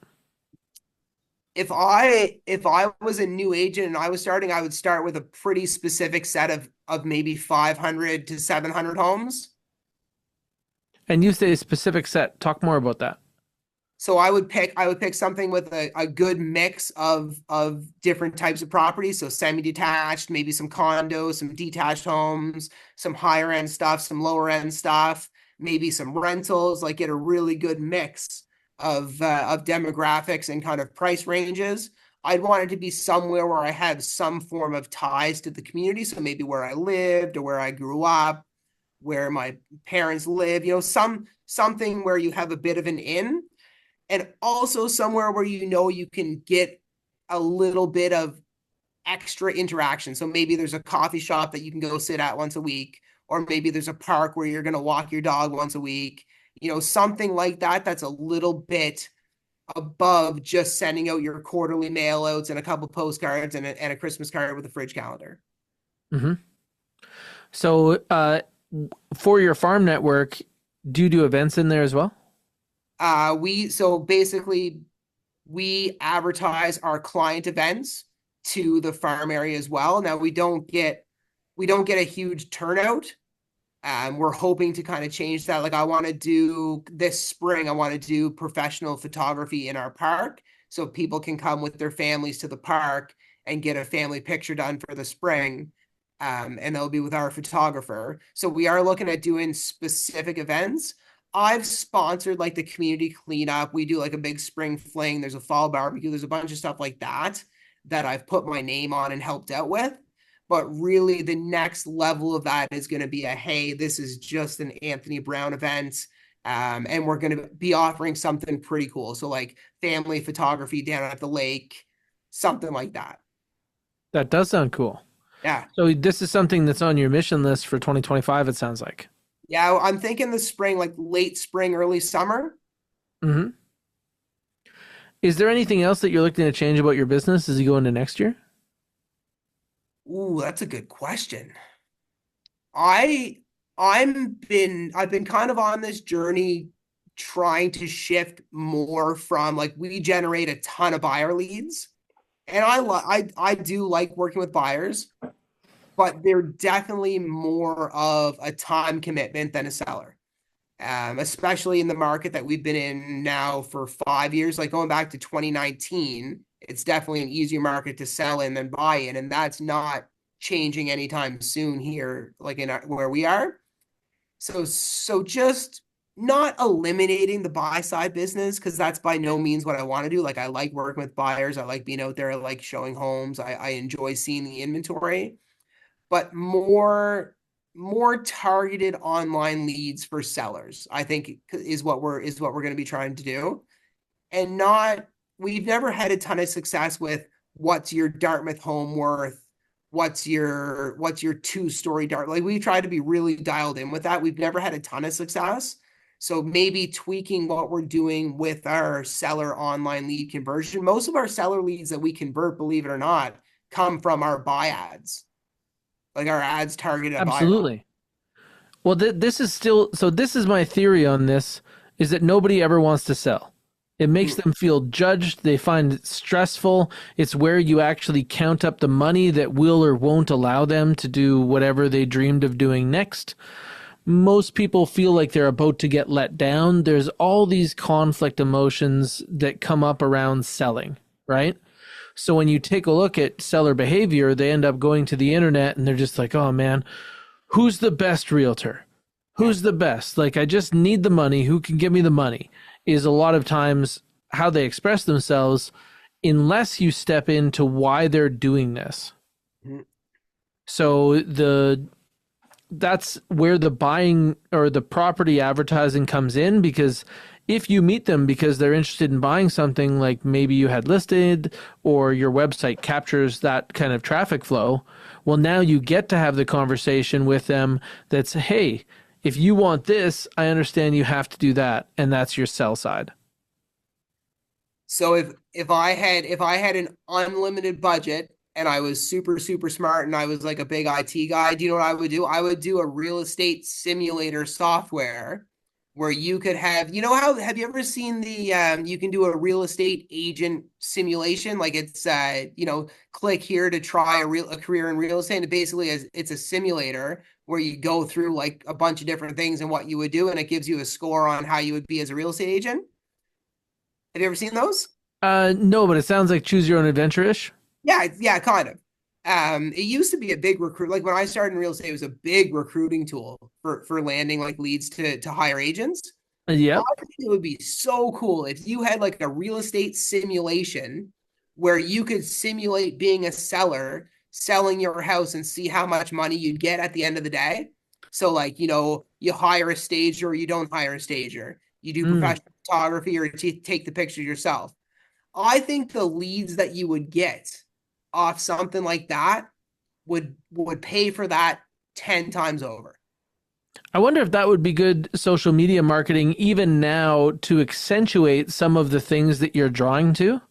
If I was a new agent and I was starting, I would start with a pretty specific set of maybe 500 to 700 homes. And you say a specific set. Talk more about that. So I would pick something with a good mix of different types of properties. So semi-detached, maybe some condos, some detached homes, some higher end stuff, some lower end stuff, maybe some rentals, like get a really good mix of demographics and kind of price ranges. I'd want it to be somewhere where I have some form of ties to the community. So maybe where I lived or where I grew up, where my parents live, something where you have a bit of an in, and also somewhere where you can get a little bit of extra interaction. So maybe there's a coffee shop that you can go sit at once a week, or maybe there's a park where you're going to walk your dog once a week, something like that that's a little bit above just sending out your quarterly mail outs and a couple postcards and a Christmas card with a fridge calendar. Hmm. So, for your farm network, do you do events in there as well? So basically we advertise our client events to the farm area as well. Now we don't get a huge turnout. We're hoping to kind of change that. Like I want to do this spring, I want to do professional photography in our park so people can come with their families to the park and get a family picture done for the spring. And they'll be with our photographer. So we are looking at doing specific events. I've sponsored like the community cleanup. We do like a big spring fling. There's a fall barbecue. There's a bunch of stuff like that that I've put my name on and helped out with. But really, the next level of that is going to be hey, this is just an Anthony Brown event. And we're going to be offering something pretty cool. So, like family photography down at the lake, something like that. That does sound cool. Yeah. So this is something that's on your mission list for 2025, it sounds like. Yeah. I'm thinking the spring, like late spring, early summer. Hmm. Is there anything else that you're looking to change about your business as you go into next year? Ooh, that's a good question. I I've been kind of on this journey trying to shift more from like we generate a ton of buyer leads and I do like working with buyers, but they're definitely more of a time commitment than a seller. Especially in the market that we've been in now for 5 years, like going back to 2019, it's definitely an easier market to sell in than buy in, and that's not changing anytime soon here, like where we are. So just not eliminating the buy side business because that's by no means what I want to do. Like I like working with buyers, I like being out there, I like showing homes, I enjoy seeing the inventory, but more targeted online leads for sellers, I think is what we're going to be trying to do. And not we've never had a ton of success with what's your Dartmouth home worth, what's your two-story Dart. Like we tried to be really dialed in with that. We've never had a ton of success. So maybe tweaking what we're doing with our seller online lead conversion. Most of our seller leads that we convert, believe it or not, come from our buy ads, like our ads targeted at buyers. Absolutely. Well, this is still so. This is my theory on this: is that nobody ever wants to sell. It makes Mm, them feel judged. They find it stressful. It's where you actually count up the money that will or won't allow them to do whatever they dreamed of doing next. Most people feel like they're about to get let down. There's all these conflict emotions that come up around selling, right? So when you take a look at seller behavior, they end up going to the internet and they're just like, oh man, who's the best realtor? yeah. Who's the best? Like, I just need the money. Who can give me the money? Is a lot of times how they express themselves, unless you step into why they're doing this. Mm. So that's where the buying or the property advertising comes in, because if you meet them because they're interested in buying something, like maybe you had listed or your website captures that kind of traffic flow, well, now you get to have the conversation with them that's, hey, if you want this, I understand you have to do that, and that's your sell side. So if I had an unlimited budget and I was super super smart and I was like a big IT guy, do you know what I would do? I would do a real estate simulator software where you could have, how have you ever seen the you can do a real estate agent simulation? Like it's click here to try a career in real estate. And it basically is it's a simulator where you go through like a bunch of different things and what you would do, and it gives you a score on how you would be as a real estate agent. Have you ever seen those? No, but it sounds like choose your own adventure ish. Yeah, yeah, kind of. It used to be a big recruit. Like when I started in real estate, it was a big recruiting tool for landing like leads to hire agents. I Yep. think it would be so cool if you had like a real estate simulation where you could simulate being a seller, selling your house and see how much money you'd get at the end of the day. So like, you hire a stager or you don't hire a stager. You do Mm. professional photography or take the picture yourself. I think the leads that you would get off something like that would pay for that 10 times over. I wonder if that would be good social media marketing even now to accentuate some of the things that you're drawing to.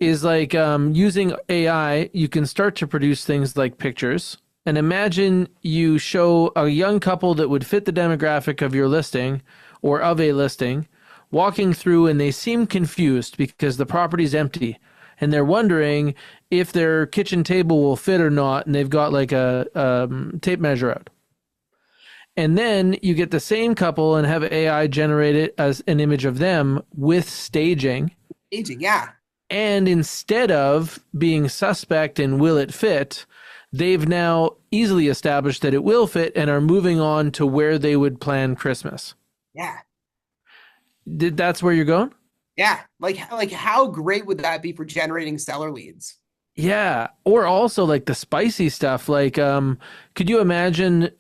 Is like using AI, you can start to produce things like pictures. And imagine you show a young couple that would fit the demographic of your listing or of a listing walking through, and they seem confused because the property's empty and they're wondering if their kitchen table will fit or not. And they've got like a tape measure out. And then you get the same couple and have AI generate it as an image of them with staging. Aging, yeah. And instead of being suspect in will it fit, they've now easily established that it will fit and are moving on to where they would plan Christmas. Yeah. That's where you're going? Yeah. Like how great would that be for generating seller leads? Yeah. Or also like the spicy stuff. Like, could you imagine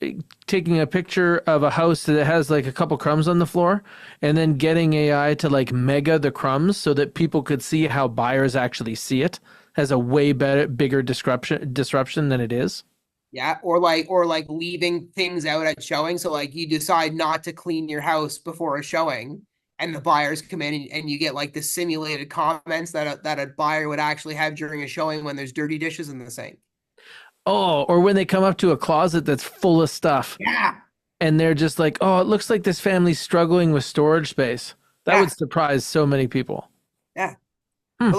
taking a picture of a house that has like a couple crumbs on the floor and then getting AI to like mega the crumbs so that people could see how buyers actually see it as a way better, bigger disruption than it is? Yeah. Or like leaving things out at showing. So like you decide not to clean your house before a showing and the buyers come in and you get like the simulated comments that a buyer would actually have during a showing when there's dirty dishes in the sink. Oh, or when they come up to a closet that's full of stuff Yeah. and they're just like, oh, it looks like this family's struggling with storage space. That would Yeah. surprise so many people. Yeah. Hmm. But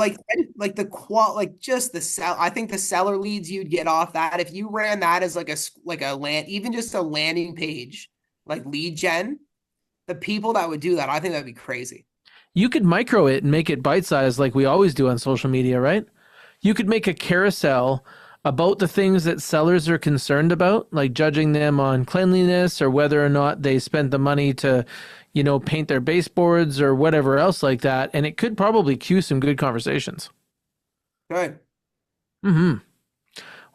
like the qual like just the sell I think the seller leads you'd get off that if you ran that as like a land even just a landing page like lead gen, the people that would do that, I think that'd be crazy. You could micro it and make it bite sized like we always do on social media, right? You could make a carousel about the things that sellers are concerned about, like judging them on cleanliness or whether or not they spent the money to, paint their baseboards or whatever else like that. And it could probably cue some good conversations. Good. Hmm.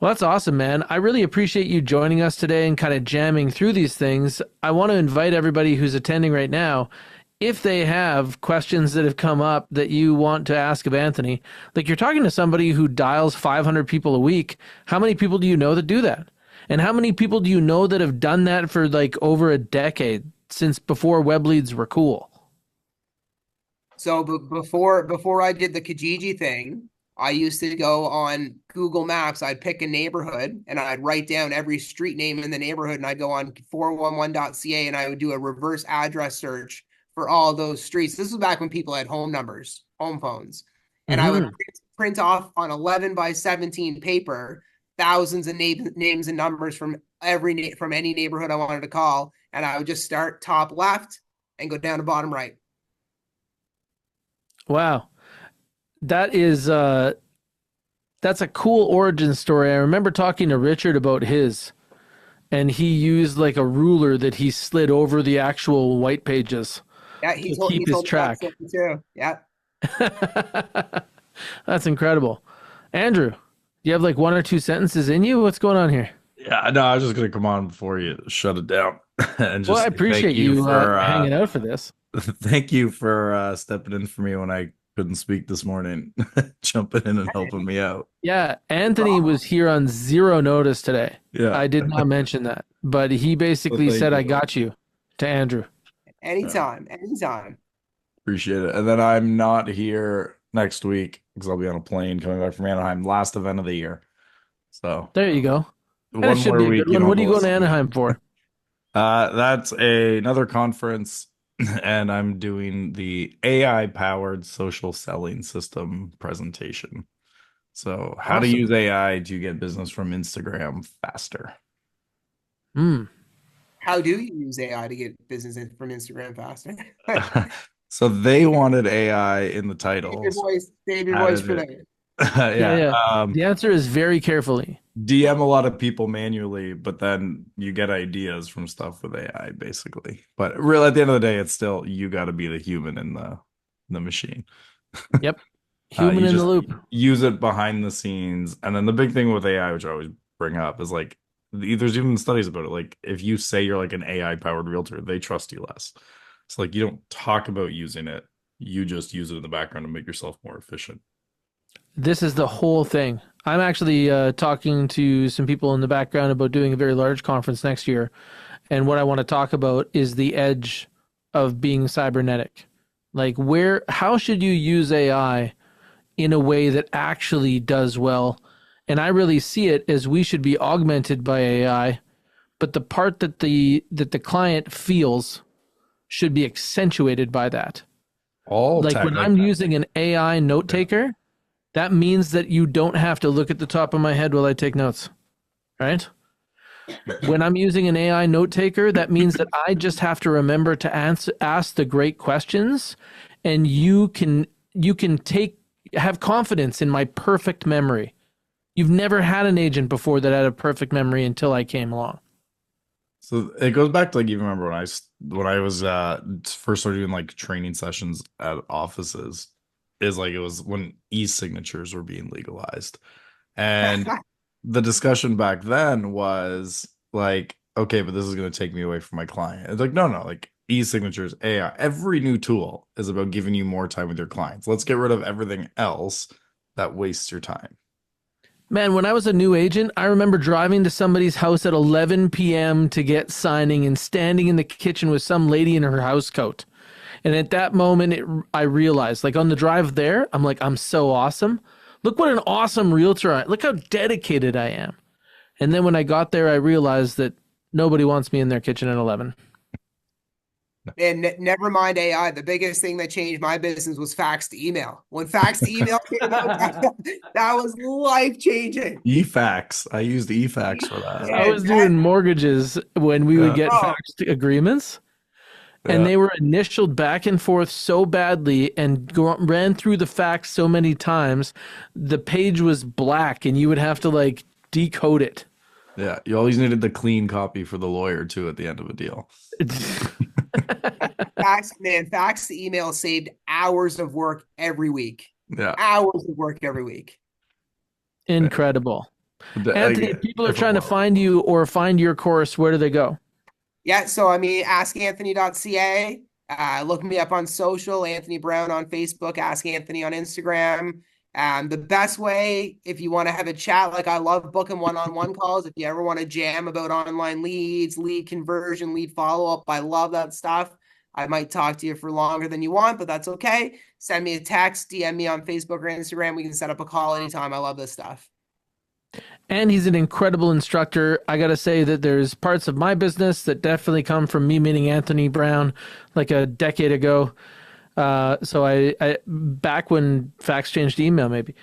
Well, that's awesome, man. I really appreciate you joining us today and kind of jamming through these things. I want to invite everybody who's attending right now, if they have questions that have come up that you want to ask of Anthony, like you're talking to somebody who dials 500 people a week. How many people do you know that do that? And how many people do you know that have done that for like over a decade since before web leads were cool? So before I did the Kijiji thing, I used to go on Google Maps. I'd pick a neighborhood and I'd write down every street name in the neighborhood and I'd go on 411.ca and I would do a reverse address search for all those streets. This was back when people had home numbers, home phones. And I would Hmm. print off on 11 by 17 paper thousands of names and numbers from any neighborhood I wanted to call. And I would just start top left and go down to bottom right. Wow. That is that's a cool origin story. I remember talking to Richard about his, and he used like a ruler that he slid over the actual white pages Yeah, to he keep his told me that track. story too. Yeah. That's incredible. Andrew, do you have like one or two sentences in you? What's going on here? Yeah, no, I was just gonna come on before you shut it down and Well, I just say thank appreciate you you for hanging out for this. thank you for stepping in for me when I couldn't speak this morning, jumping in and helping me out. Yeah, Anthony Problem. was here on zero notice today. Yeah. I did not mention that, but he Well, basically thank said, I you. got you to Andrew. Yeah, Anytime, anytime. appreciate it. And then I'm not here next week because I'll be on a plane coming back from Anaheim, last event of the year. So There you go. That one should more be a good week you one. don't What have are to you going to listen to me. Anaheim for? That's another conference, and I'm doing the AI powered social selling system presentation. So, how to Awesome. use AI to get business from Instagram faster. Hmm. How do you use AI to get business from Instagram faster? So, they wanted AI in the titles, Save your voice added for it. later. Yeah, Yeah. yeah. The answer is very carefully. DM a lot of people manually, but then you get ideas from stuff with AI, basically. But really, at the end of the day, it's still you got to be the human in the machine. Yep. Human You in the just loop. use it behind the scenes. And then the big thing with AI, which I always bring up, is like there's even studies about it. Like if you say you're like an AI powered realtor, they trust you less. It's like you don't talk about using it, you just use it in the background to make yourself more efficient. This is the whole thing. I'm actually talking to some people in the background about doing a very large conference next year. And what I want to talk about is the edge of being cybernetic. Like, how should you use AI in a way that actually does well? And I really see it as we should be augmented by AI, but the part that the client feels should be accentuated by that. All Like tech, when like I'm using an AI note yeah. taker, that means that you don't have to look at the top of my head while I take notes, right? When I'm using an AI note taker, that means that I just have to remember to ask the great questions, and you can have confidence in my perfect memory. You've never had an agent before that had a perfect memory until I came along. So it goes back to like even remember when I was first started doing like training sessions at offices, is like it was when e-signatures were being legalized. And the discussion back then was like, okay, but this is going to take me away from my client. It's like, no, like e-signatures, AI, every new tool is about giving you more time with your clients. Let's get rid of everything else that wastes your time. Man, when I was a new agent, I remember driving to somebody's house at 11 p.m. to get signing and standing in the kitchen with some lady in her house coat. And at that moment, I realized, like on the drive there, I'm like, I'm so awesome. Look what an awesome realtor I am. Look how dedicated I am. And then when I got there, I realized that nobody wants me in their kitchen at 11. And never mind AI. The biggest thing that changed my business was fax to email. When fax to email came out, that was life changing. eFax. I used eFax for that. I And was that, doing mortgages when we would Yeah. get oh, faxed agreements. And Yeah. they were initialed back and forth so badly and ran through the fax so many times, the page was black and you would have to like decode it. Yeah. You always needed the clean copy for the lawyer too at the end of a deal. fax to email saved hours of work every week. Yeah. Hours of work every week. Incredible. Anthony, if people are If it trying to was. find you or find your course, where do they go? Yeah, so I mean, askanthony.ca. Look me up on social, Anthony Brown on Facebook, Ask Anthony on Instagram. The best way, if you want to have a chat, like I love booking one-on-one calls. If you ever want to jam about online leads, lead conversion, lead follow-up, I love that stuff. I might talk to you for longer than you want, but that's okay. Send me a text, DM me on Facebook or Instagram. We can set up a call anytime. I love this stuff. And he's an incredible instructor. I got to say that there's parts of my business that definitely come from me meeting Anthony Brown like a decade ago. So I back when fax changed to email, maybe.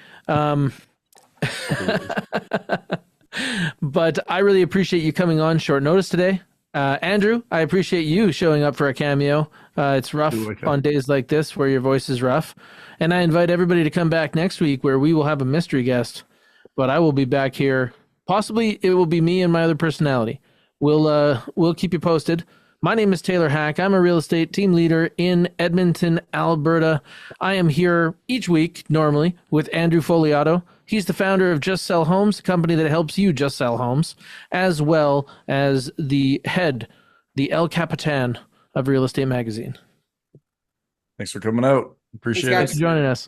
But I really appreciate you coming on short notice today. Andrew, I appreciate you showing up for a cameo. It's rough on days like this where your voice is rough. And I invite everybody to come back next week where we will have a mystery guest. But I will be back here. Possibly it will be me and my other personality. We'll keep you posted. My name is Taylor Hack. I'm a real estate team leader in Edmonton, Alberta. I am here each week, normally, with Andrew Foliato. He's the founder of Just Sell Homes, a company that helps you just sell homes, as well as the head, the El Capitan of Real Estate Magazine. Thanks for coming out. Appreciate it. Thanks for joining us.